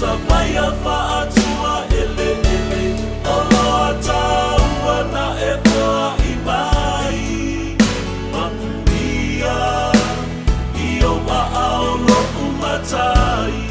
sabaya faatua ele ele Olo ataua na efoa imai Makuia Iyo maaolo umatai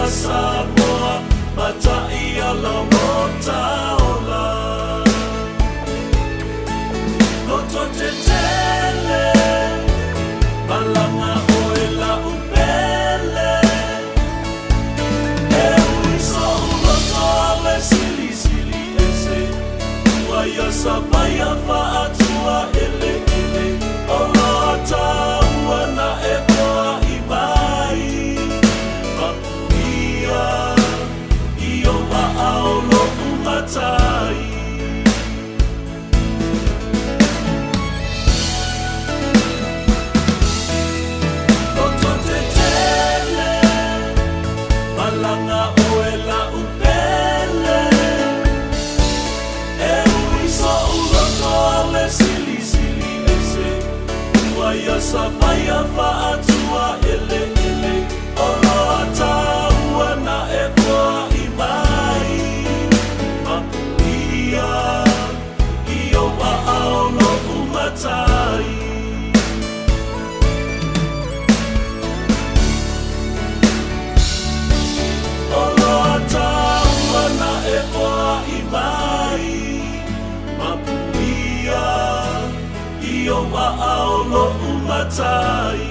Samoa, matai ala motaola Loto te tele, malanga oela upele E uiso uloto ale sili sili ese Uaya sabaya faatua ele ele Ola ataua na epoa imai Iyo maaolo umatai Loto te tele Malanga oela upele E uiso uloto ale sili sili ese Uaya sabaya faatua ele ele Olo ataua na epoa imai Makuia Iyo maaolo umatai Olo ataua na epoa imai Makuia Iyo maaolo umatai